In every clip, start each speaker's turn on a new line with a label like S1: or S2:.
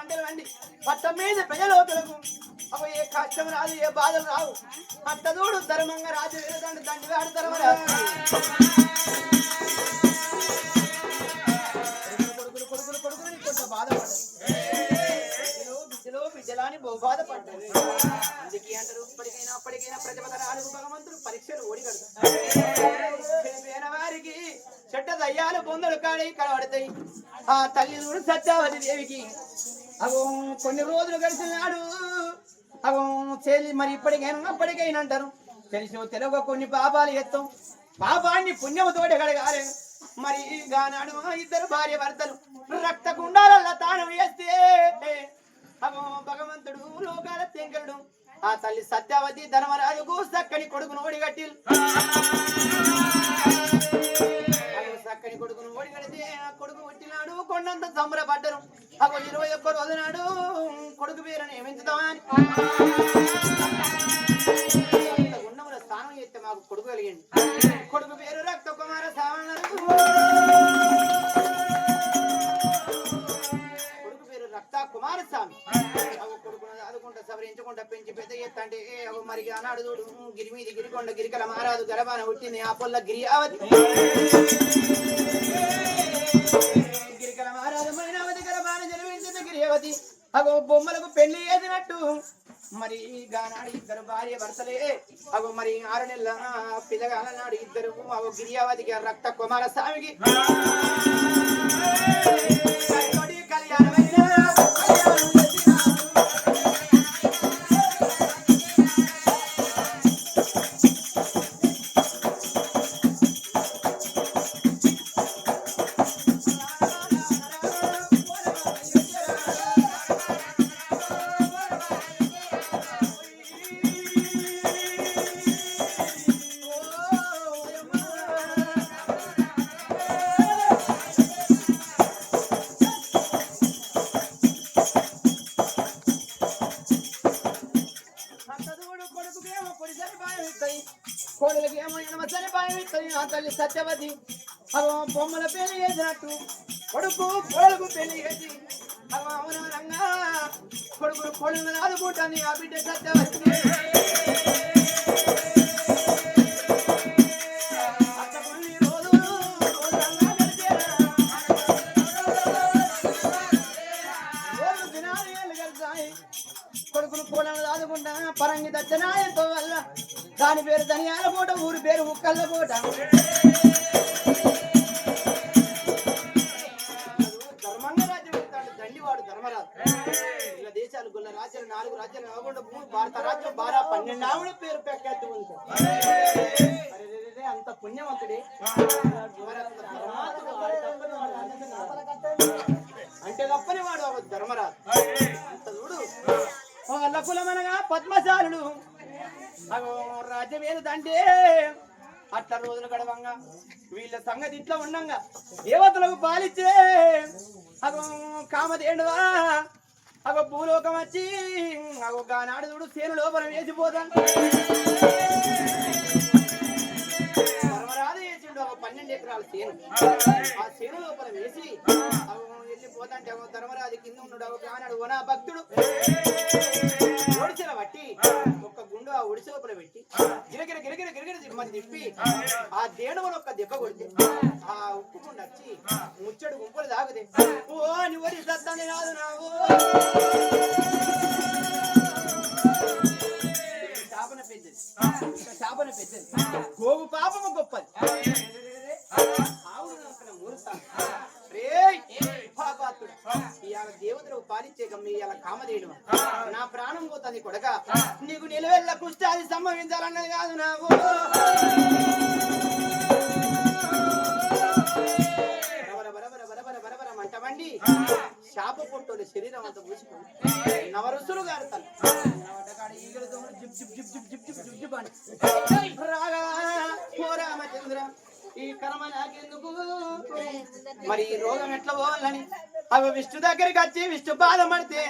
S1: మండలు వండి పట్ట మీద ప్రజలోతులకు అవి ఏ కష్టం రాదు ఏ బాధలు రావు అట్టదూడు ధర్మంగా రాజు దండి దండి వాడు ధర్మరాజు కొడుకులు కొడుకులు కొడుకులు కొంత బాధపడ్డారు బిడ్డలో బిడ్డలాని బహు బాధపడ్డారు అందుకే అంటారు ఇప్పటికైనా అప్పటికైనా ప్రతిపదరాలు భగవంతుడు పరీక్షలు ఓడిగడతారు వారికి చెడ్డ దయ్యాలు బొందలు కాడి కనబడతాయి ఆ తల్లి చూడు సత్యావతి దేవికి అగో కొన్ని రోజులు గడిచినాడు అగో చెల్లి మరి ఇప్పటికైనా అప్పటికైనా అంటారు తెలిసి తెలుగు కొన్ని పాపాలు ఎత్తాం పాపాన్ని పుణ్యముతోటి కడగాలి మరి గానాడు ఇద్దరు భార్య భర్తలు రక్త కుండాలల్లా తాను వేస్తే అగో భగవంతుడు లోకాల తెంకరుడు ఆ తల్లి సత్యావతి ధర్మరాజుకు చక్కని కొడుకును ఓడిగట్టి చక్కని కొడుకును ఓడిగడితే కొడుకు పుట్టినాడు కొండంత సంబరపడ్డరు అగో 21 రోజు నాడు కొడుకు పేరుని నియమించుతామని గుండముల స్థానం చేస్తే మాకు కొడుకు కలిగింది కొడుకు పేరు రక్త కుమార కొడుకు పేరు రక్త కుమారస్వామి కొడుకును ఆదుకుంటా సవరించుకుంటా పెంచి పెద్ద ఎత్తంటే మరి అన్నాడు చూడు గిరి మీది గిరికొండ గిరికల మారాదు గర్భాన పుట్టింది ఆ పొల్ల గిరియావతి గిరికల మారాదు మైనావతి గర్భాన జన్మించింది గిరియావతి అగో బొమ్మలకు పెళ్లి చేసినట్టు మరి గానాడు ఇద్దరు భార్య భర్తలే అగో మరి 6 నెలల పిల్లగాల నాడు ఇద్దరు అగో గిరియావతికి రక్త కుమార స్వామికి కళ్యాణమైన సత్యవతి అగో బొమ్మల పెళ్లి చేసినట్టు కొడుకు కోడలకు పెళ్లి చేసి అగో అవునంగా కొడుకు కోడలు ఆదుకుంటాను ఆ బిడ్డ సత్యవతి కొడుకులు కోడలు ఆదుకుంటా పరంగి దచ్చనాయంతో వల్ల దాని పేరు ధనియాల పూట ఊరి పేరు ఉక్కల్ల పూట ధర్మంగా రాజ్యం పెడతాడు దండివాడు ధర్మరాజు ఇలా దేశాలు గొల్ల రాజ్యాలు 4 రాజ్యాలు కాకుండా 3 భారత రాజ్యం 12 ఆవిడ పేరు పెక్కత్తి ఉంది అంత పుణ్యవంతుడే అంటే తప్పని వాడు ధర్మరాజు అంత చూడు వాళ్ళ కులమనగా పద్మశాలుడు అగో రాజ్యం ఏదంటే అట్లా రోజులు గడవంగా వీళ్ళ సంగతి ఇట్లా ఉండంగా దేవతలకు పాలిచ్చే అగో కామధేనువా అగో భూలోకం వచ్చి అగో గానాడు చూడు సేను లోపల వేసిపోతా ధర్మరాజు వేసిండు ఒక 12 ఎకరాల సేను ఆ సేను లోపల వేసి అగో వెళ్ళిపోతాంటే అగో ధర్మరాజు కింద ఉన్నాడు అగో గానాడు నా భక్తుడు ఒడిచెల పట్టి ఒక్క గుండు ఆ ఒడిచె లోపల పెట్టి గిరగిర గిరగిర గిరగిర మరి తిప్పి ఆ దేణువును ఒక్క దెబ్బ కొడితే ఆ ఉప్పు గుండు వచ్చి ముచ్చడు గుంపులు తాగుతే ఓ అని ఒడి సత్తాన్ని రాదు నావు శాపన పెద్దది శాపన పెద్దది గోగు పాపము గొప్పది ఆవుడు మూరుతాను ఇవాళ దేవతలకు పాలిచ్చే గమ్మి ఇవాళ కామధేయుడు నా ప్రాణం పోతుంది కొడక నీకు నిలవెల్ల కుష్టాది సంభవించాలన్నది కాదు నాకు మంటమండి శాప పొట్టోలు శరీరం అంతా పూసుకుంది నవరుసులు గారుతాను రాగా రామచంద్ర ఈ కర్మ నాకెందుకు మరి ఈ రోగం ఎట్లా పోవాలని అవి విష్ణు దగ్గరికి వచ్చి విష్ణు పాదం పడితే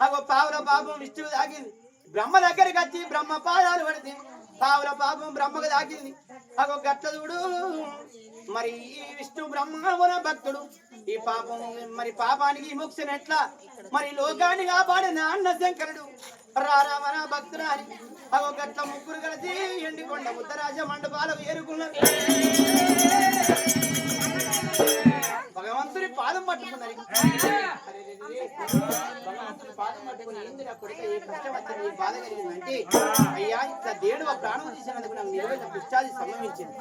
S1: అగో పావుల పాపం విష్ణువు తాకింది బ్రహ్మ దగ్గరికి వచ్చి బ్రహ్మ పాదాలు పడితే పావుల పాపం బ్రహ్మకు తాకింది అగో గట్ల చూడు మరి ఈ విష్ణు బ్రహ్మమున భక్తుడు ఈ పాపం మరి పాపానికి విముక్తిని ఎట్లా మరి లోకాన్ని కాపాడిన అన్న శంకరుడు రారామన భక్తుడు అని అగో గట్ల ముగ్గురు కలిసి ఎండికొండ ఉత్తరాజ మండపాలు ఏరుకున్నారు. భగవంతుని పాదం పట్టుకున్నారు. భగవంతుని పాదం పట్టుకుని ఏంది నా కొడుక ఏ కష్టం వచ్చింది ఏ బాధ కలిగిందంటే అయ్యా ఇట్లా దేవుడు ఆ ప్రాణం తీసినందుకు నాకు నిలబడిన పుష్టాది సంభవించింది.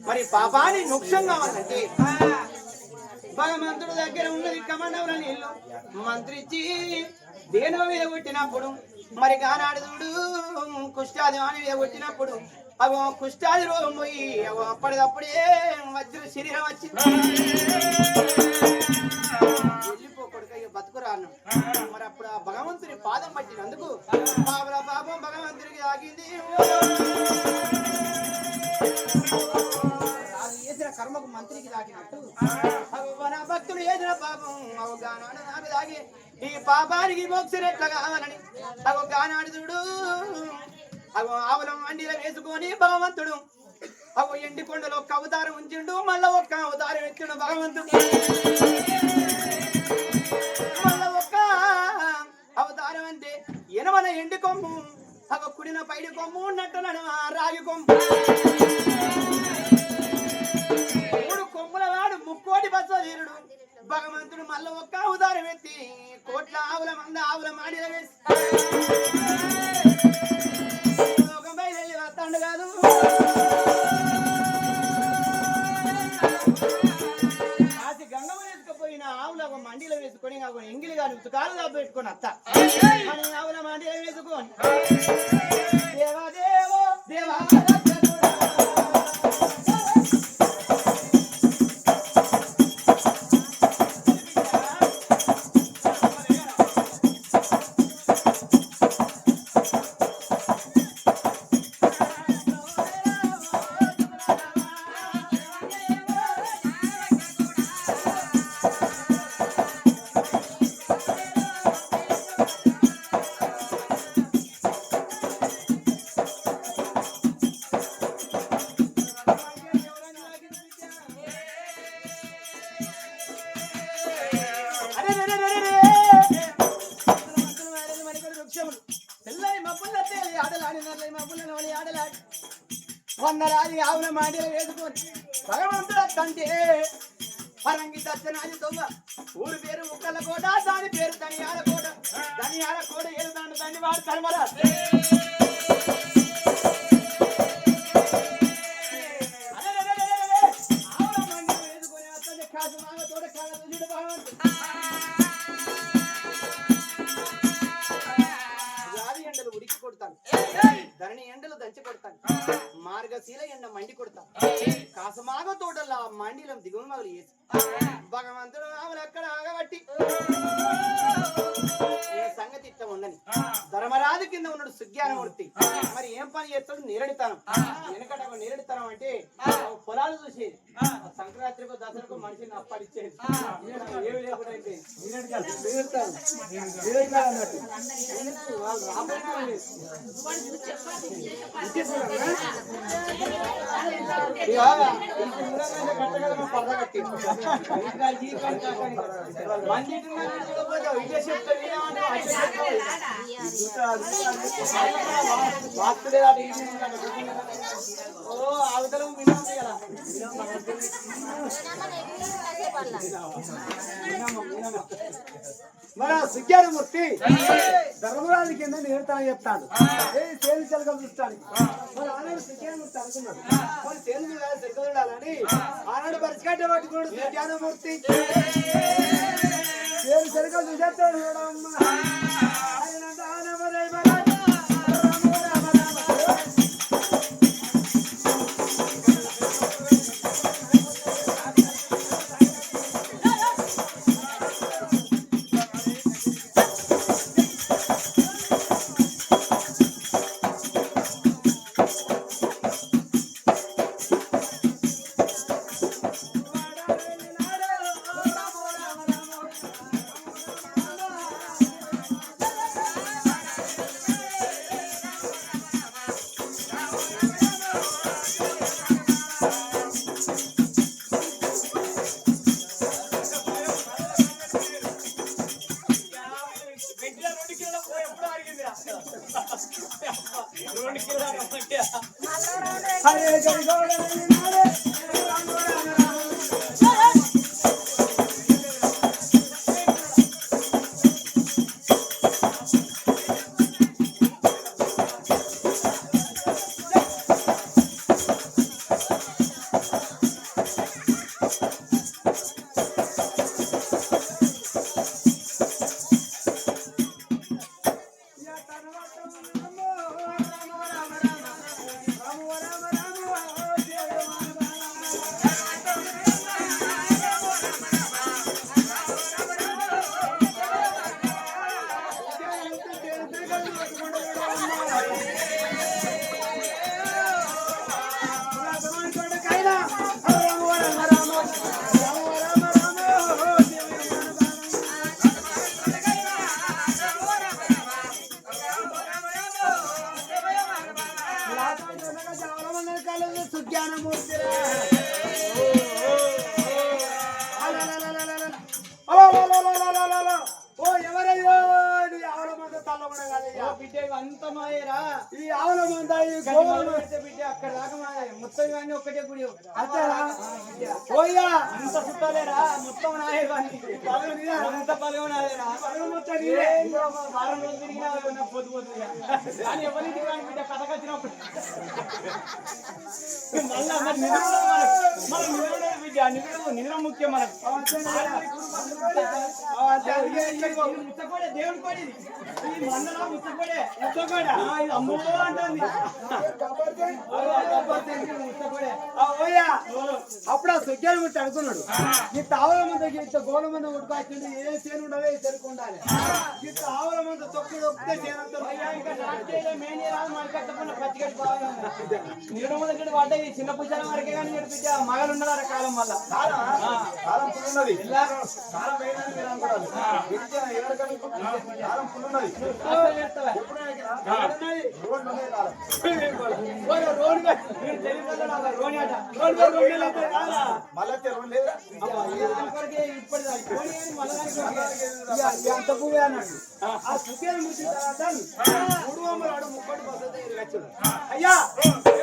S1: మరి పాపాన్ని మోక్షం కావాలంటే భగవంతుడు దగ్గర ఉన్నది కమండవుల నీళ్లు మంత్రిచ్చి దేనవ మీద కొట్టినప్పుడు మరి గానాడు చూడు కుష్టాది వాణి మీద కొట్టినప్పుడు అగో కుష్టాది రోగం పోయి అగో అప్పటికప్పుడే వజ్ర శరీరం వచ్చింది. వెళ్ళిపోకూడదు బతుకురాను. మరి అప్పుడు ఆ భగవంతుని పాదం పట్టినందుకు పాపల పాపం భగవంతునికి ఆగింది. చేసిన కర్మకు మంత్రికి తాకినట్టు మన భక్తుడు చేసిన పాపం అవగానాడు నాకు తాగి ఈ పాపానికి మోక్షం ఎట్లా కావాలని అగో గానాడుదుడు అగో ఆవులం మండిలో వేసుకొని భగవంతుడు అగో ఎండి కొండలో ఒక్క అవతారం ఉంచిండు. మళ్ళా ఒక్క అవతారం ఎత్తిండు భగవంతుడు. మళ్ళా ఒక్క అవతారం అంటే ఎనమన ఎండి కొమ్ము అగో కుడిన పైడి కొమ్ము ఉన్నట్టు రాగి కొమ్ము కొమ్ముల వాడు ముక్కోటి బస్వీరుడు భగవంతుడు మళ్ళీ ఒక్క అవతారం ఎత్తి కోట్ల ఆవుల మంద ఆవుల మాడిల వేసి లోకంపై వెళ్ళి వస్తాడు కాదు. కాసి గంగమ్మ వేసుకుపోయిన ఆవుల మండిలో వేసుకొని ఎంగిలి గారు ఉతుకాలుగా పెట్టుకొని అత్త అని ఆవుల మండిలో వేసుకొని దేవాదేవో దేవా వందలాది ఆవుల మాటలు వేసుకొని భగవంతుడు తంటే పరంగి దర్శనాది తొవ్వ ఊరి పేరు ముక్కల కోట దాని పేరు ధనియాల కోట ధనియాల కోట ఏడు దాని దాన్ని వాడు తరమరా ఆవుల మండలు వేసుకొని అతన్ని కాసు మాగ తోట కాడ చూసి భగవంతుడు రావి ఎండలు ఉడికి కొడతాను ధరణి ఎండలు దంచి కొడతాను మార్గశీల ఎండ మండి కొడతాను కాసమాగ తోటలా మండిలం దిగువ మగలు వేసి భగవంతుడు ఆవులు అక్కడ ఆగబట్టి ఏ సంగతి ఇట్లా ఉండని ధర్మరాజు కింద ఉన్నాడు సుజ్ఞానమూర్తి మరి ఏం పని చేస్తాడు నేరడితనం వెనకట నేరడితనం అంటే పొలాలు చూసేది సంక్రాంతికో దసరకు మనిషిని అప్పడిచ్చేది ఏమి లేకుండా అయితే అవతల మన సుజ్ఞానమూర్తి ధర్మరాజు కింద నేర్తానని చెప్తాడు తేలి చెలకలు చూస్తానికి మరి ఆనాడు సుజ్ఞానమూర్తి అనుకున్నాడు మరి తేలి చెలకలుడాలని ఆనాడు పరిష్కారం పట్టుకున్నాడు సుజ్ఞానమూర్తి తేలి చెలకలు చూసేస్తాడు చూడమ్మా ఈ ఆవుల మంద బిడ్డ అక్కడ దాకా మొత్తం కానీ ఒక్కటే గుడి పోయా అంత చుట్టాలేరా మొత్తం నాయే అంత పదవి నాదేరా వారం రోజులు తిరిగినా పొద్దు పోతుందిగా కానీ ఎవరికి కానీ బిడ్డ కథ కచ్చినప్పుడు మళ్ళా మరి బిడ్డ నిద్ర ముఖ్యం మనకు ముచ్చకోడే దేవుడి కోడి ఈ మందలా ముచ్చకోడే ముచ్చకోడా ఇది అమ్మో అంటుంది అప్పుడు ఆ సుగ్గాలు ముట్టి అనుకున్నాడు ఈ తావుల మంద గోడ మంద ఉట్టుకొచ్చింది ఏ చేను ఉండవే చెరుకు ఉండాలి ఈ తావుల మంద తొక్కుడు ఒక్కటే నీరు మొదటి పడ్డాయి చిన్న పుచ్చాల వరకే కానీ నేర్పించా మగలు ఉన్నారు కాలం వల్ల కాలం ఉన్నది అంత పువ్వే అన్నాడు ఆ సుఖేలు ముచ్చిన తర్వాత 300 ముక్కటి బస్సు అయ్యా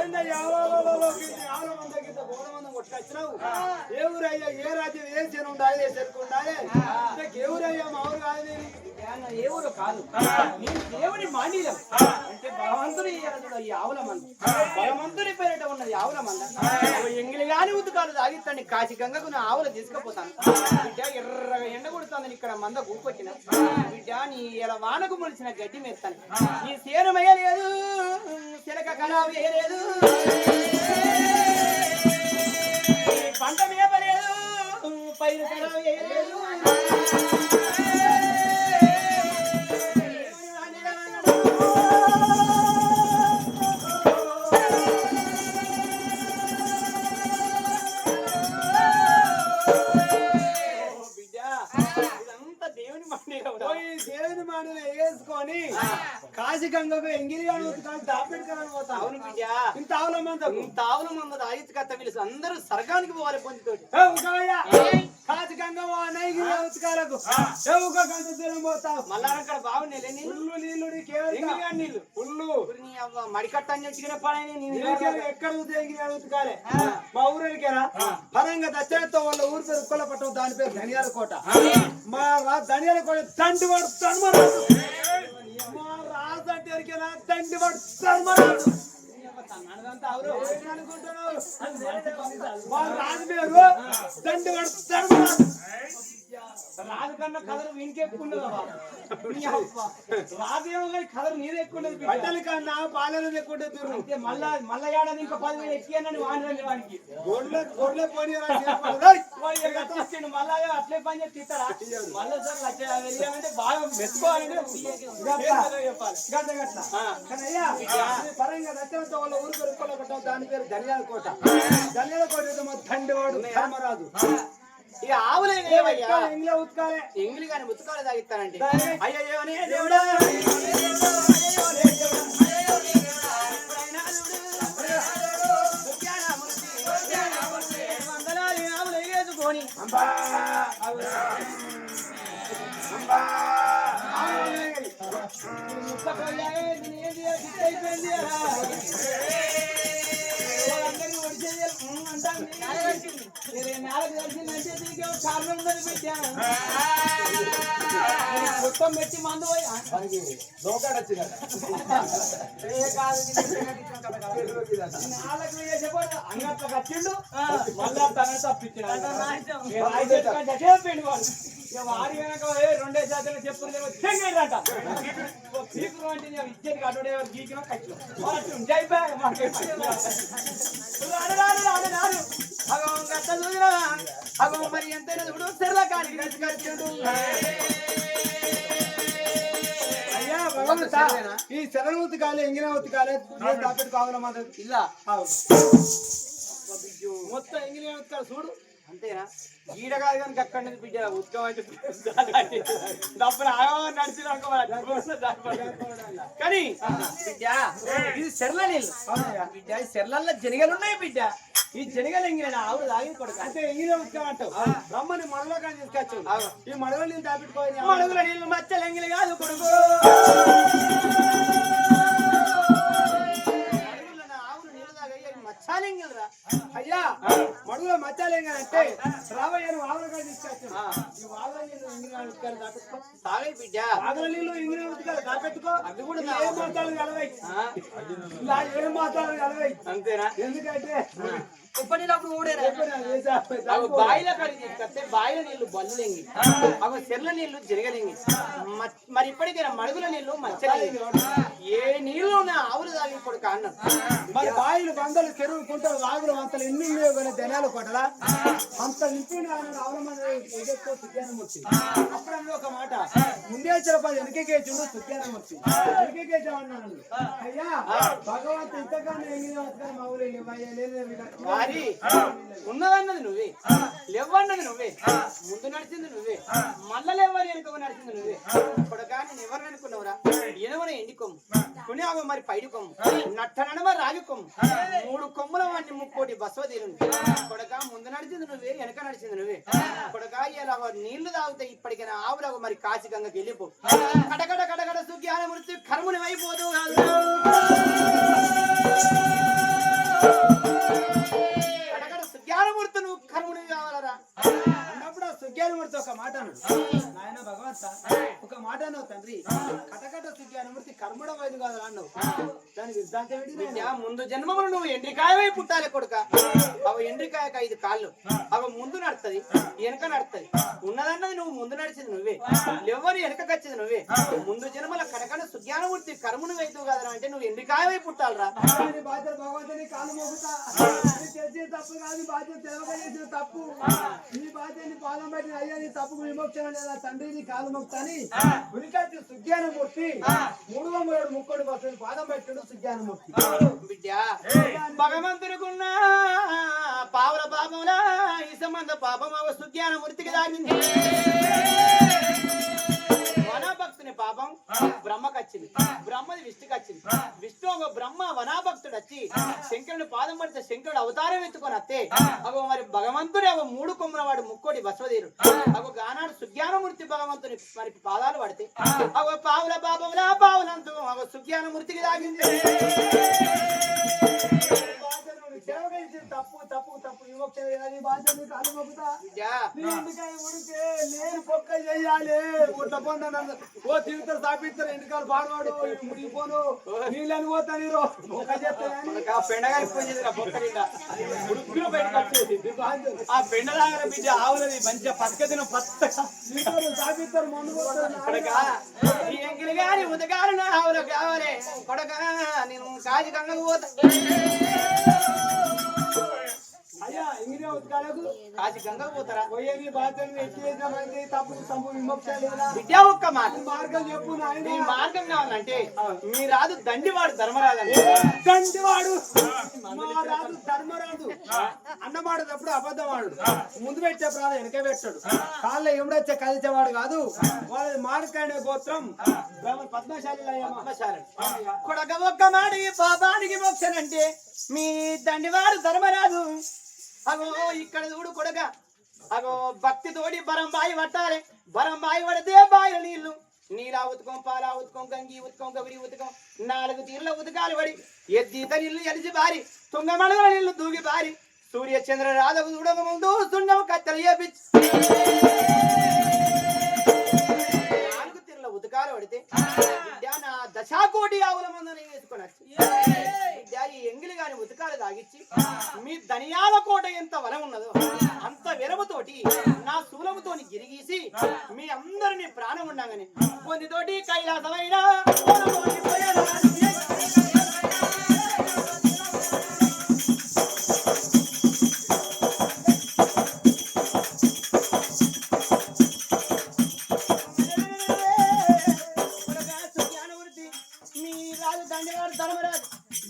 S1: ఏందయ్యా ఆవుల మంద కింద గోడ మంద కొట్టుకొచ్చినావు ఏ ఊరయ్యా ఏ రాజ్యం ఏ చెను ఉండాలి ఏ చెరుకు ఉండాలి ఏ ఊరయ్యా మా ఊరు కాదు ఏ ఊరు కాదు నేను దేవుని మాండీలం అంటే భగవంతుడి ఈ ఆవుల మంద భగవంతుడి పేరిట ఉన్నది ఆవుల మంద ఎంగిలి గాని ఉతుకాలు తాగిస్తాను కాశీ గంగకు నా ఆవులు తీసుకుపోతాను బిడ్డ ఎర్రగా ఎండ కొడుతాను ఇక్కడ మంద గూపొచ్చిన బిడ్డ నీ ఇలా వానకు మొలిచిన గడ్డి మెత్తాను నీ సేను వేయలేదు చిలక కళ వేయలేదు పంట మేపలేదు పైరు కళ వేయలేదు దేవుని మాటలు వేసుకొని కాశీ గంగకు ఎంగిలిగాను ఉతుకాలి దాపెట్టుకోవాలని పోతా అవును బిడ్డ ఇంత ఆవుల మంద తాగిచ్చు కథ పిలుసు అందరూ స్వర్గానికి పోవాలి పొందితోటి కాశీ గంగ ఉతుకాలకు గంట దూరం పోతావు మళ్ళా అక్కడ బాగున్నాయి నీళ్ళు నీళ్ళు పుల్లు మడికట్ట అని చిన్న పడని ఎక్కడ ఎంగిలి ఉతుకాలి మా ఊరికేనా పరంగా దచ్చతో వాళ్ళ ఊరి పేరు ఉక్కల పట్టం దాని పేరు ధనియాల కోట మా ధనియాల కోట తండ్రి వాడు తన్మరాడు మా రాజు అంటే ఎరికేనా తండ్రి వాడు తన్మరాడు మా రాజు పేరు తండ్రి వాడు తన్మరాడు రాజు కన్నా కథలు వీనికి ఎక్కువ రాజు ఏమో కానీ కథలు నీరు ఎక్కువ బట్టలు కన్నా పాలన ఎక్కువ అంటే మళ్ళా ఏడాది ఇంకా 10,000 ఎక్కియనని వాడినండి వానికి గొడ్లే పోనీ మళ్ళా అట్లే పని చేసి తీస్తారా మళ్ళా సార్ 1,50,000 అంటే బాగా మెచ్చుకోవాలంటే పరంగా దచ్చలతో వాళ్ళ ఊరు పెరుక్కోలేక దాని పేరు ధనియాల కోట దండవాడు ధర్మరాజు ఇక ఆవులే ఎంగిలి ఉతకాలే ఎంగిలి కానీ ఉతకాలే తాగిస్తానంటే అయ్యో దేవుడా ఆవులు వేసుకొని అంబా మొత్తం పెట్టి మందు పోయి అంగట్ల కట్టిండు మళ్ళా తన తప్పించాడు వాడి వెనక 2 శాతం చెప్పులు చెంగేట పీకులు అంటే ఇచ్చేది అటు గీకిన కట్టిన అగో గట్ట చూసినా అగో మరి ఎంతైనా చూడు సెర్ల కాడికి కట్టిండు అయ్యా భగవంతుడా ఈ శరణూతి కాలే ఎంగినవతి కాలే దాపెట్టు కావాలా మాది ఇలా మొత్తం ఎంగినవతి కాదు చూడు అంతేనా గీడ కాదు కానీ అక్కడి నుంచి బిడ్డ ఉద్యోగం అయితే డబ్బులు కానీ బిడ్డ ఇది సెర్ల నీళ్ళు బిడ్డ ఈ సెర్లల్లో జనగలు ఉన్నాయి బిడ్డ ఈ జనగలు ఎంగిన ఆవులు తాగి కొడుకు అంటే ఎంగిన ఉద్యోగం అంటావు రమ్మని మనలో కానీ తీసుకొచ్చు ఈ మడుగుల నీళ్ళు దాపెట్టుకోవాలి మడుగుల నీళ్ళు మచ్చలు ఎంగిలి కాదు కొడుకు అయ్యా మడుగులో మచ్చాలేంటే రావయ్యను ఆవులుగా తీసుకొచ్చాను ఈ వాగుల బిడ్డ వాగుల నీళ్ళు ఇంగిన ఉతికాలి దాపెట్టుకో అది కూడా ఏం మాట్లాడు కలవై ఇలా ఏం మాట్లాడు కలవై అంతేనా ఎందుకంటే ఉప్పటినప్పుడు బాయిల కడిగి తీసుకొస్తే బాయిల నీళ్లు బల్లులెంగి అవి సెర్ల నీళ్లు జరగలేంగి మరి ఇప్పటికైనా మడుగుల నీళ్లు మచ్చలేంగి ఏ నీళ్లు ఉన్నా ఆవులు తాగి ఇప్పుడు కారణం మరి బాయిలు బందలు చెరువు కుంటలు వాగులు అంతలు ఎన్ని కానీ ధనాలు కొట్టలా అంత నింపిన సుజ్ఞానమూర్తి అప్పుడు ఒక మాట ముందే చెప్పాలి వెనకేచుండు సుజ్ఞానమూర్తి వెనకేచామన్నాను అయ్యా భగవంతు ఇంతకన్నా ఎంగిన మావులు ఉన్నదన్నది నువ్వే లేవన్నది నువ్వే ముందు నడిచింది నువ్వే మళ్ళా లేవని వెనుక నడిచింది నువ్వే కొడగా నేను ఎవరిని అనుకున్నావురా ఎనవన ఎండి కొమ్ము కొనియాగో మరి పైడి కొమ్ము నట్టనడమ రాగి కొమ్ము 3 కొమ్ముల వాడిని 3 బసవదీరు కొడగా ముందు నడిచింది నువ్వే వెనక నడిచింది నువ్వే కొడగా ఇలా నీళ్లు తాగుతాయి ఇప్పటికైనా ఆవులకు మరి కాశీ గంగకి వెళ్ళిపో కడగడ కడగడ సుజ్ఞాన మృతి కర్ముని అయిపోదు సుజ్ఞానమూర్తి నువ్వు కర్ముని కావాలరా అన్నప్పుడు ఆ సుజ్ఞానమూర్తి ఒక మాట అన్నాడు నాయన భగవంత ఒక మాట అన్నావు తండ్రి కటకట సుజ్ఞానమూర్తి కర్ముడ వైదు కాదు అన్నావు దాని సిద్ధాంతం ముందు జన్మములు నువ్వు ఎండ్రికాయ పుట్టాలి కొడుక అవి ఎండ్రికాయకు 5 కాళ్ళు అవి ముందు నడుతుంది వెనక నడుతుంది ఉన్నదన్నది నువ్వు ముందు నడిచింది నువ్వే ఎవరు వెనకకి వచ్చింది నువ్వే ముందు జన్మల కటకట సుజ్ఞానమూర్తి కర్ముని వైద్యువు కాదు అంటే నువ్వు ఎండ్రికాయ పుట్టాలరా బాధ్యత భగవంతుని కాలు మోగుతా తప్పు కాదు బాధ్యత తెలవక చేసిన తప్పు నీ బాధ్యతని పాదం పెట్టిన అయ్యా నీ తప్పుకు విమోచన లేదా తండ్రి నీ కాలు మొక్తాని ఉరికట్టి సుజ్ఞానమూర్తి 303 ముక్కోడి వస్తుంది పాదం పెట్టాడు సుజ్ఞానమూర్తి బిడ్డ భగవంతునికున్న పావుల పాపములా ఈ సంబంధ పాపం అవ సుజ్ఞానమూర్తికి దాగింది వనభక్తుని పాపం బ్రహ్మకచ్చింది బ్రహ్మది విష్ణుకి వచ్చింది విష్ణు ఒక బ్రహ్మ వనాభక్తుడు వచ్చి శంకరుని పాదం పడితే శంకరుడు అవతారం ఎత్తుకొని అత్తే అగో మరి భగవంతుడు అగో 3 కొమ్ముల వాడు ముక్కోటి బసవదీరు అగో గానాడు సుజ్ఞానమూర్తి భగవంతుని మరి పాదాలు పడితే అగో పావుల పాపములా పావులంతు అగో సుజ్ఞానమూర్తికి దాగింది తప్పు తప్పు తప్పు విమోక్ష బాధ్యత కాలు మొక్కుతా నేను పొక్క చెయ్యాలి ఒట్ల పొంద ఓ తిరుగుతారు సాపిస్తారు ఎండుకాలు పాడవాడు ముడిగిపోను నీళ్ళని పోతా నీరు ఆ పెండ దగ్గర బిడ్డ ఆవులది మంచిగా పక్కదిన సాపిస్తారు ముందు ఎంగిలిగాని ఉదగారు నా ఆవులు కావాలి కొడక నేను కాజి గంగకు పోతా అయ్యా ఇంగినే ఉత్కాలకు కాశీ గంగకు పోతారా పోయేది బాధ్యతను ఎట్టి చేసినామంటే తప్పు తప్పు విమోక్ష విద్య ఒక్క మాట మార్గం చెప్పు నాయన మార్గం కావాలంటే మీ రాదు దండివాడు ధర్మరాజు దండివాడు మా రాదు ధర్మరాజు అన్నమాడేటప్పుడు అబద్ధమాడు ముందు పెట్టే ప్రాణం వెనక పెట్టాడు కాళ్ళ ఎముడొచ్చే కలిసేవాడు కాదు వాళ్ళది మార్కాండే గోత్రం పద్మశాలి కొడక ఒక్క మాట పాపానికి మోక్షనంటే మీ దండివాడు ధర్మరాజు అగో ఇక్కడ చూడు కొడక అగో భక్తి తోడి బరం బాయి పట్టాలి బరం బాయి పడితే బాయిల నీళ్లు నీలా ఉతకం పాలా ఉతకం గంగి ఉతకం గబరి ఉతకం 4 తీర్ల ఉతకాలు పడి ఎద్దీత నీళ్లు ఎలిసి బారి తుంగమడగల నీళ్లు దూగి బారి సూర్య చంద్ర రాధకు చూడక ముందు సున్నం కత్తెలు చేపించి 4 తీర్ల ఉతకాలు పడితే నా దశాకోటి ఆవుల మందని వేసుకొని వచ్చి ఈ ఎంగిలి గాని ఉతకాలు తాగిచ్చి మీ ధనియాల కోట ఎంత వరం ఉన్నదో అంత వెరముతోటి నా శూలముతోని గిరిగీసి మీ అందరినీ ప్రాణం ఉండగానే పొందితోటి కైలాసమైన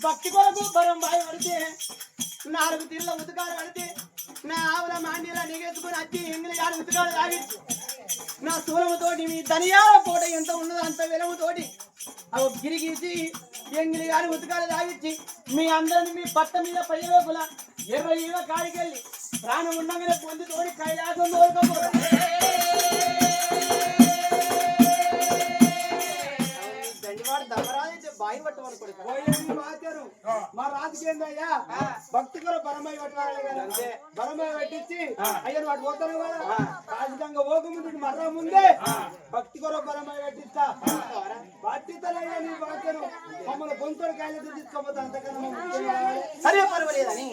S1: భక్తి కొరకు బరం బాయి పడితే 4 తీర్ల ఉతకాలు పడితే నా ఆవుల మాండీలా నిగేసుకుని వచ్చి ఎంగిలి గారి ఉతకాలు తాగి నా స్థూలముతోటి మీ ధనియాల పూట ఎంత ఉన్నదో అంత వెలముతోటి అవి గిరిగీసి ఎంగిలి గారి ఉతకాలు తాగిచ్చి మీ అందరిని మీ పట్ట మీద పయ్యలోపుల 20 కాడికెళ్ళి ప్రాణం ఉండగానే పొందుతోటి కైలాసం దోరకపోతే బాయి పట్టమనుకోడు మా రాజకీయందయ్యా భక్తి కూడా బరమై పట్టాలి కదా బరమై పెట్టించి అయ్యా వాడు పోతాను కదా రాజకీయంగా పోకముందు మర్ర ముందే భక్తి కూడా బరమై పెట్టిస్తా పట్టితలయ్యా నీ బాధ్యను మమ్మల్ని గొంతుడు కాయలు తీసుకోపోతా అంతకన్నా సరే పర్వాలేదని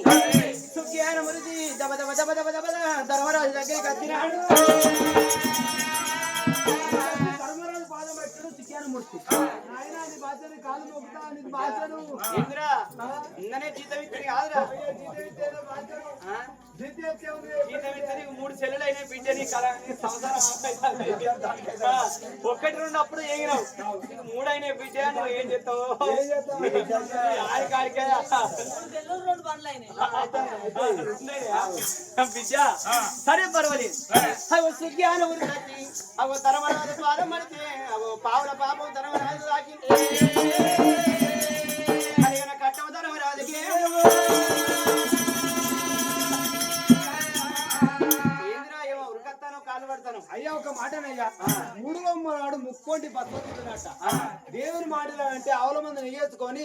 S1: సుఖ్యాన మరిది దబ దబ దబ దబ దబ ధర్మరాజు దగ్గరికి వచ్చినాడు ధర్మరాజు పాదం పెట్టాడు సుఖ్యాన మూర్తి కాలు నొక్కుతా నీకు బాధ్యను ఇంద్రా ఇందనే జీతం ఇచ్చి కాదురా జీతం 3 చెల్లెలు అయినా బిడ్డ నీ కళ సంసారం ఒక్కటి రెండప్పుడు ఏగినావు 3 అయినా బిడ్డ నువ్వు ఏం చెప్తావు కాడికే బిడ్డ సరే పర్వాలేదు అవి సుజ్ఞాన ఊరి అవి ధర్మరాజు పాదం పడితే అవి పావుల పాపం ధర్మరాజు తాకి కట్టవ ధర్మరాజుకి అయ్యా ఒక మాటనయ్యా 3వ నాడు ముక్కోటి పద్ధతున్నట్ట దేవుని మాటలు అంటే ఆవుల మంది నెయ్యేసుకొని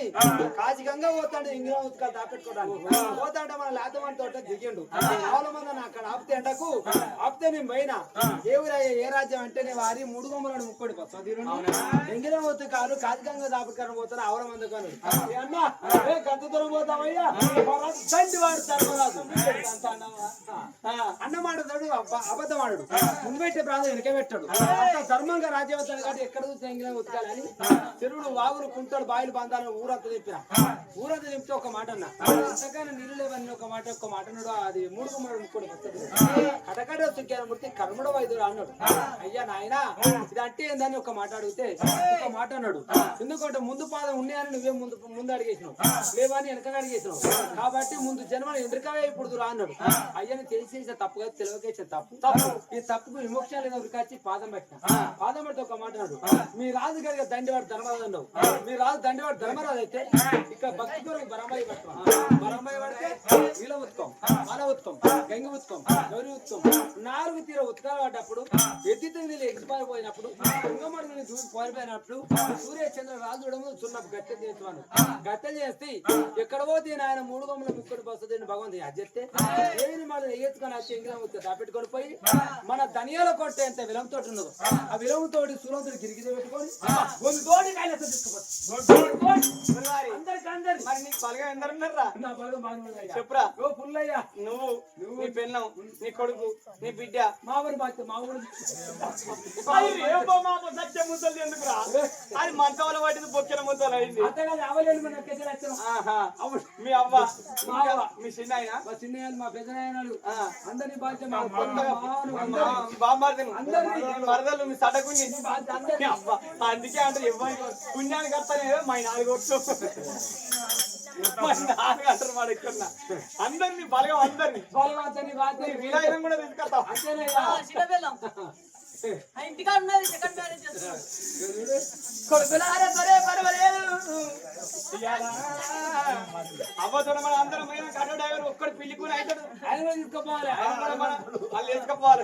S1: కాశికంగా పోతాడు ఇంగిరా ఉత్కాలు దాపెట్టుకోవడానికి పోతాడు మన లేతమని తోట దిగిండు ఆవుల మంది అక్కడ ఆపితే ఎండకు ఆపితే నేను పోయినా దేవుడు ఏ రాజ్యం అంటే నేను వారి 3వ నాడు ముక్కోటి పద్ధతి ఇంగిరా ఉత్కాలు కాశికంగా దాపెట్టుకొని పోతాను ఆవుల మంది కానీ అన్నా గంత దూరం పోతామయ్యా తండ్రి వాడు ధర్మరాజు అన్నమాడతాడు అబద్ధమాడు ముందు పెట్టే ప్రాంతం వెనక పెట్టాడు అంత ధర్మంగా రాజ్యవతాడు కాబట్టి ఎక్కడ చూస్తే ఎంగిలం ఉతకాలని చెరువులు వాగులు కుంటలు బాయిలు బంధాలను ఊరంతా తెప్పిన ఊరంతా తెప్పితే ఒక మాట అన్న అంతకన్నా నీళ్ళు లేవని ఒక మాట అన్నాడు అది 3వ నాడు ముక్కోటి కటకడ సుఖ్యాన మూర్తి కర్మడ వైద్యుడు అన్నాడు అయ్యా నాయన ఇది అంటే ఏందని ఒక మాట అడిగితే ఒక మాట అన్నాడు ఎందుకంటే ముందు పాదం ఉన్నాయని నువ్వే ముందు అడిగేసినావు లేవని వెనక అడిగేసినావు కాబట్టి ముందు జన్మను ఎండ్రికవే ఇప్పుడు రా అన్నాడు అయ్యని తెలిసేసే తప్పుగా తెలియకేసే తప్పు ఈ తప్పుకు విమోక్ష లేదా ఉరికొచ్చి పాదం పెట్టిన పాదం పెడితే ఒక మాట అన్నాడు మీ రాజు గారి దండివాడు ధర్మరాజు అన్నావు మీ రాజు దండివాడు ధర్మరాజు అయితే ఇక్కడ భక్తి కొరకు బరంబాయి పట్టుకోం బరంబాయి పడితే వీళ్ళ ఉత్కం మన ఉత్కం గంగ ఉత్కం గౌరీ ఉత్కం 4 తీర ఉత్కాలు పడ్డప్పుడు ఎద్దితో నీళ్ళు ఎగిసిపారి పోయినప్పుడు తుంగమడుగుని దూసి పారిపోయినప్పుడు సూర్య చంద్ర రాజు చున్నపు గట్టెలు చేస్తున్నాను గట్టెలు చేస్తే ఎక్కడ పోతే ఆయన 3 గొమ్మల ముక్కడు వస్తుంది భగవంతు అది చెప్తే ఏమి మాట ఎత్తుకొని వచ్చి ఇంగ్రం దాపెట్టుకొని పోయి మన ధనియాల కొట్టే ఎంత విలంతో ఉన్నదో ఆ విలంతోటి సురంతుడు గిరిగిరి పెట్టుకొని తోటి కాయలతో తీసుకుపోతుంది మరి నీకు బలగా ఎందరున్నారా చెప్పురా పుల్లయ్యా నువ్వు నీ పెళ్ళం నీ కొడుకు నీ బిడ్డ మామూలు బాధ్యత మామూలు సత్య ముద్దలు ఎందుకురా అది మంచంలో పట్టింది బొక్కెల ముద్దలు అయింది మీ అవ్వ మీ చిన్న ఆయన మా చిన్న మా పెద్ద అందరినీ బాధ్యత మరదలు మీ సడకుండి అందుకే అంటే ఎవరికి పుణ్యానికి వస్తానే మా 4 కొట్టు అంటారు వాడు ఎక్కడ అందరినీ బలగా అందరినీ వినాయకం కూడా తీసుకెళ్తాం అవ్వతో మన అందరం కట్ట డ్రైవర్ ఒక్కడు పిల్లికుని అవుతాడు ఆయన తీసుకుపోవాలి వాళ్ళు వేసుకుపోవాలి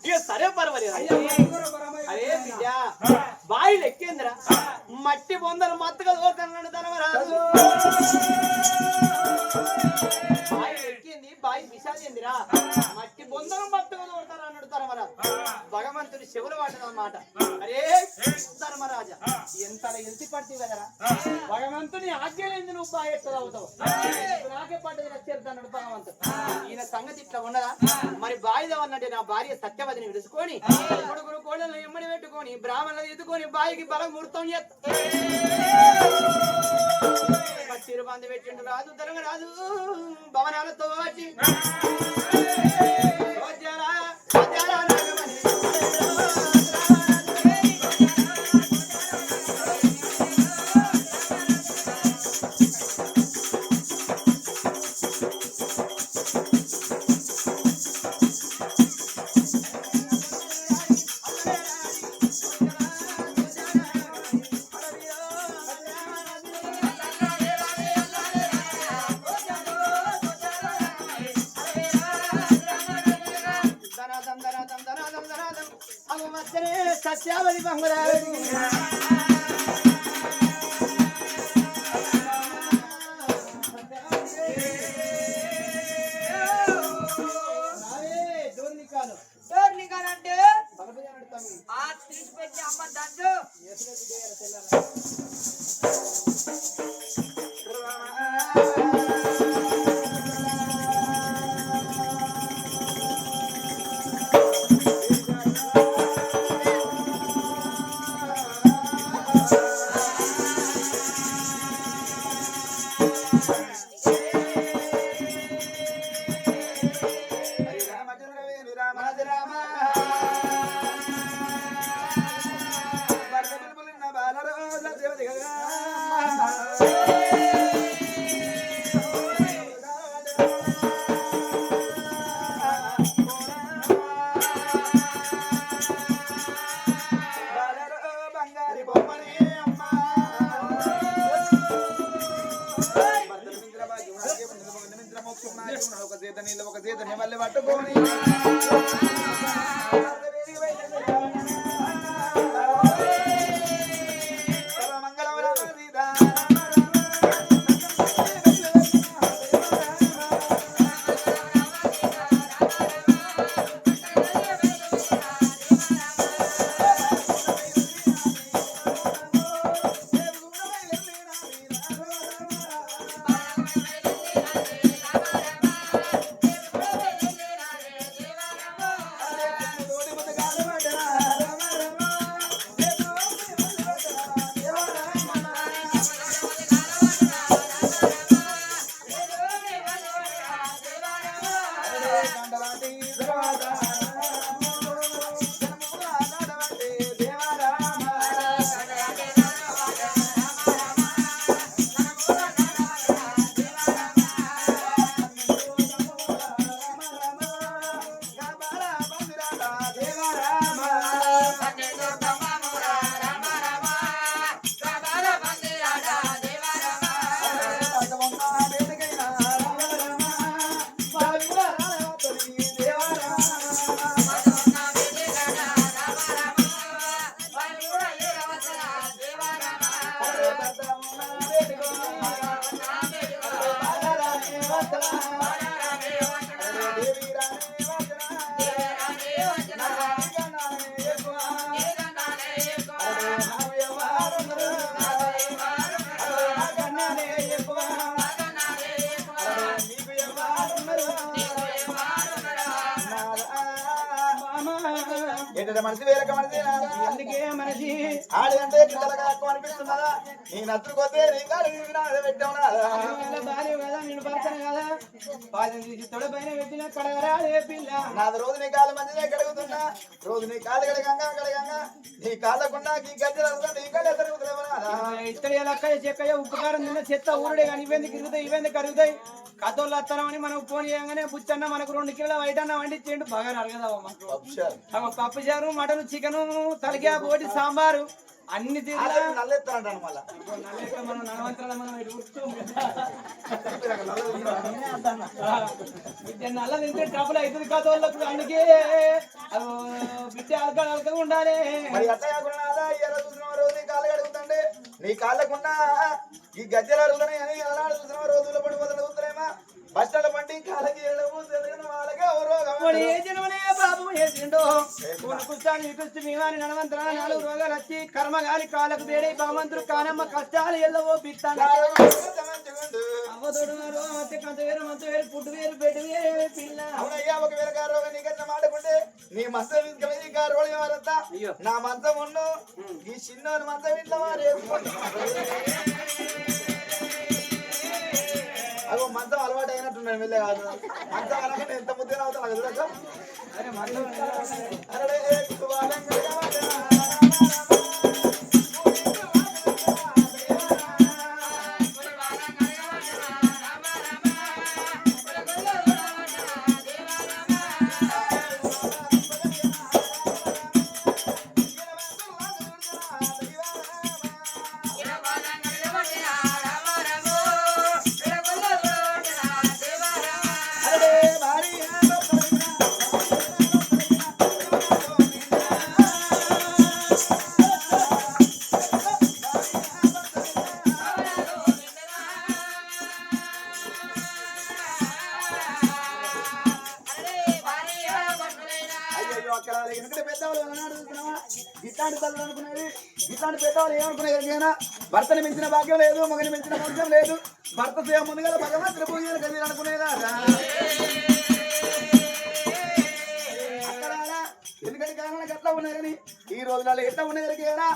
S1: ఇక సరే పర్వాలేదు అరే బిడ్డ మట్టి బొందలు మత్తుగా దోరుతానన్నాడు ధర్మరాజు. బాయి ఎక్కింది, బాయి విశాలిందిరా, మట్టి బొందలు మత్తుగా దోరుతారు అన్నాడు ధర్మరాజు. భగవంతుడి చెవులు వాటదన్నమాట. అరే ధర్మరాజా, ఎంత ఎల్తి పడితే కదరా, భగవంతుని ఆజ్ఞలేంది నువ్వు బాగా ఎట్లా అవుతావు, నాకే పడ్డది నచ్చేది అన్నాడు భగవంతుడు. ఈయన సంగతి ఇట్లా ఉన్నదా, మరి బాయిదా అన్నట్టు నా భార్య సత్యవతిని విడుచుకొని కొడుకులు కోడలను ఎమ్మడి పెట్టుకొని బ్రాహ్మణులు ఎత్తుకొని బాయికి బలం ముహూర్తం తిరుబంది పెట్టిండు రాజు ధర్మరాజు భవనాలతో వచ్చి సత్యావతి బంగారు
S2: అంటే తీసిపెట్టి అమ్మ దండు
S3: ఒక చేత నివల్లి పట్టుకొని మనిషి వేరొక మనిషి
S1: ఎందుకే మనిషి
S3: ఆడంటే పిల్లలుగా ఎక్కువ అనిపిస్తున్నదా నీ నచ్చుకోతే నీ కాదు పెట్టావునా
S1: భార్య కదా నేను పడతాను కదా పాదం తీసి తొడ పైన పెట్టిన కడగరా ఏ పిల్ల
S3: నాది రోజు నీ కాళ్ళ మంచిగా కడుగుతున్నా రోజు నీ కాళ్ళు కడగంగా నీ కాళ్ళకుండా నీ గజ్జలు నీ కాళ్ళు
S1: ఇత్తడి లక్కయ్య చెక్కయ్య ఉపకారం తిన్న చెత్త ఊరుడే కానీ ఇవన్నీ తిరుగుతాయి ఇవన్నీ కరుగుతాయి కథోళ్ళు వస్తారమని మనం ఫోన్ చేయగానే బుచ్చన్న మనకు 2 కిలోల వైటన్న వండించేయండి బాగా అరగదావా పప్పు చారు మటన్ చికెన్ తలకాయ బోటి సాంబారు అన్ని
S3: నల్లెత్తారంట మళ్ళా
S1: మనం నడవంతరాల మనం నల్ల తింటే ట్రబుల్ అవుతుంది కథోళ్ళకు అందుకే బిడ్డ అలక ఉండాలి
S3: మరి అట్లా కాకుండా రోజు కాళ్ళు కడుగుతుంటే నీ కాళ్ళకున్నా ఈ గజ్జలు అడుగుతున్నాయి అని అలనాడు చూసిన రోజుల్లో పడిపోతాడు చూస్తున్నామా బట్టలు పండి కాళ్ళకి వెళ్ళవు తెలియని వాళ్ళకే ఓ రోగం
S1: ఏ జన్మనే పాపం చేసిండో కుష్టాన్ని వికృష్టి భీమాని నడవంతర 4 రోగాలు వచ్చి కర్మగాలి కాళ్ళకు వేడి భగవంతుడు కానమ్మ కష్టాలు ఎల్లవో పిస్తాను అవ్వతోడు రోగం కంత వేరు పుట్టు వేరు బెడ్ వేరు పిల్ల
S3: అవునయ్యా ఒకవేళ రోగం నీకన్నా మాటకుంటే నీ మంచం ఇంకా రోగం ఎవరంతా నా మంచం ఉన్ను ఈ చిన్నోని మంచం ఇంట్లో అగో మంచం అలవాటు అయినట్టున్నాను వెళ్ళే కాదు మంచం అనగానే ఎంత ముద్ద అవుతా నాకు ఇట్లాంటి పెద్దవాళ్ళు ఏమనుకునేది భర్తని మించిన భాగ్యం లేదు మగని మించిన భాగ్యం లేదు భర్త సేవ ముందుగా భగవంతుని పూజలు కలిగి అనుకునేదా అక్కడ ఎందుకంటే కాలంలో ఎట్లా ఉన్నాయి కానీ ఈ రోజులలో ఎట్లా ఉన్నాయి కదా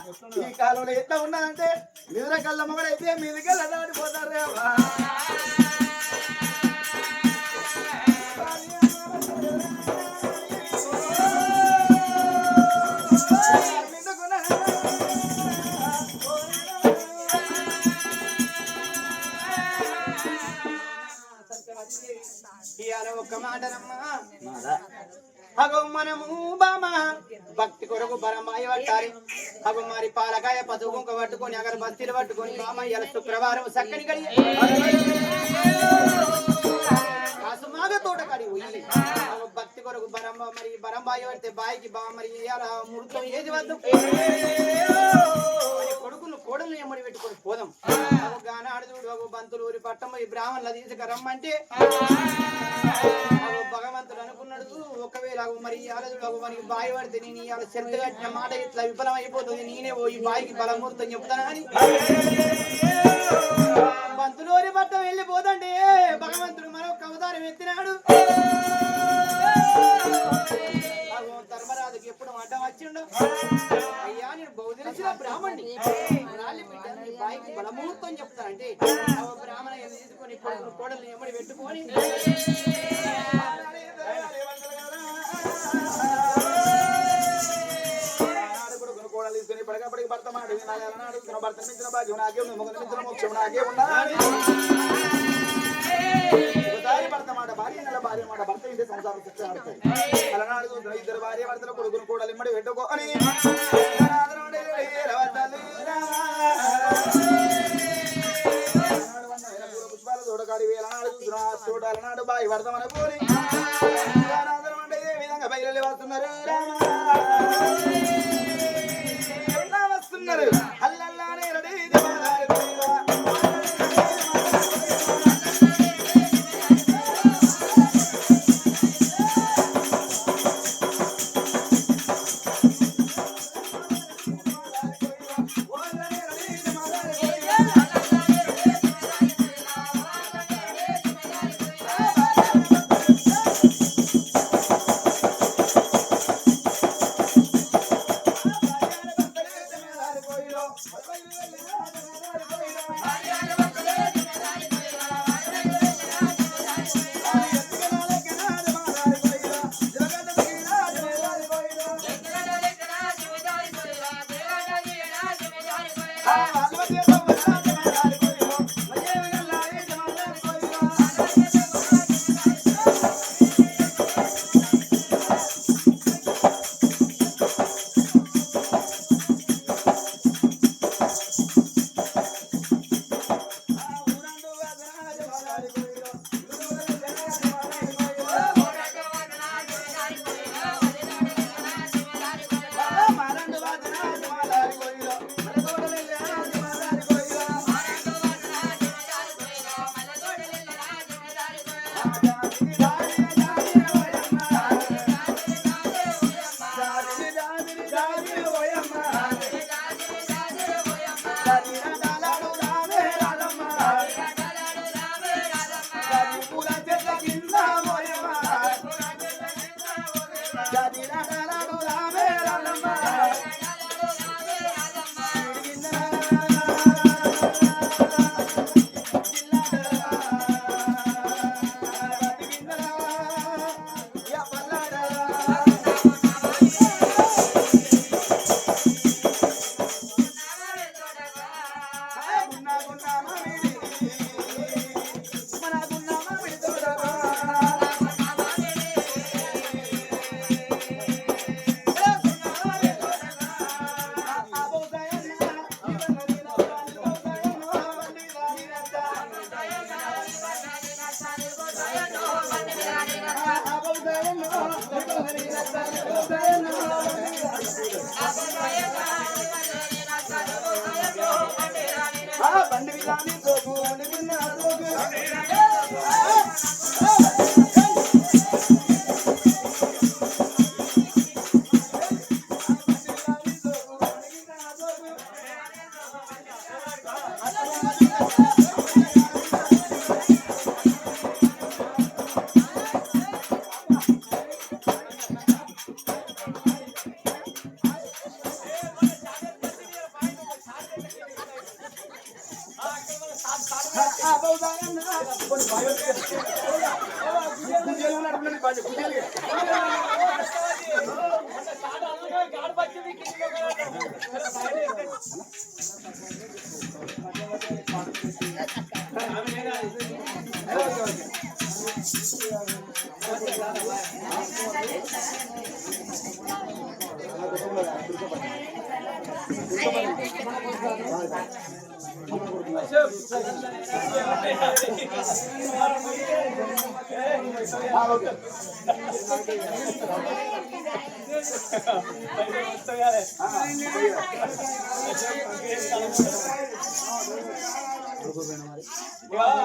S3: ఈ కాలంలో ఎట్లా ఉన్నదంటే నిద్ర కళ్ళ మొగడైతే మీదికి దాటిపోతారు ఒక్క మాటనమ్మా అగో మనము బామా భక్తి కొరకు పరమాయి పట్టాలి అగో మరి పాలకాయ పసుపు కుంక పట్టుకొని అక్కడ బస్తీలు పట్టుకొని బామ ఇలా శుక్రవారం చక్కని కడి కాసుమాగ తోట కడి భక్తి కొరకు బరంబ మరి బరంబాయి పడితే బాయికి బా మరి ఇలా ముహూర్తం ఏది వద్దు కోడలు ఎమ్మడి పెట్టుకొని పోదాం గానాడు చూడు బంతులు ఊరి పట్టం ఈ బ్రాహ్మణులు తీసుకురమ్మంటే భగవంతుడు అనుకున్నాడు ఒకవేళ మరి మనకి బాయి పడితే నేను ఇవాళ చెత్త కట్టిన మాట ఇట్లా విఫలం అయిపోతుంది నేనే ఈ బాయికి బలమూర్తం చెప్తానని బంతులూరి పట్టం వెళ్ళిపోదండి భగవంతుడు మరొక అవతారం ఎత్తినాడు ధర్మరాజుకి ఎప్పుడు అడ్డం వచ్చిండు అయ్యా నేను బహుదలిసిన బ్రాహ్మణ్ణి బాయికి బలముహూర్తం చెప్తానంటే బ్రాహ్మణ తీసుకొని కోడల్ని ఎమ్మడి పెట్టుకొని కోడలు తీసుకొని పడకపడికి భర్త మాట భర్త మించిన భాగ్యం నాకే ఉంది మొగ మించిన మోక్షం నాకే ఉన్నా ఒకసారి భర్త మాట భార్య నెల భార్య మాట భర్త ఇంటి సంసారం శిక్షాడతాయి అలనాడు ఇద్దరు భార్య భర్తలు కొడుకును కోడలు ఇమ్మడి పెట్టుకొని పుష్పాల తోడకాడి వేలనాడు చూడాలనాడు బాయి వర్ధమన కోరి అంటే ఏ విధంగా బయలు వస్తున్నారు వస్తున్నారు అల్లల్లానే రెడీ బండి విధాని తోపు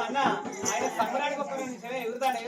S3: అన్న ఆయన సంబరానికి ఒక ఎగురుతాడు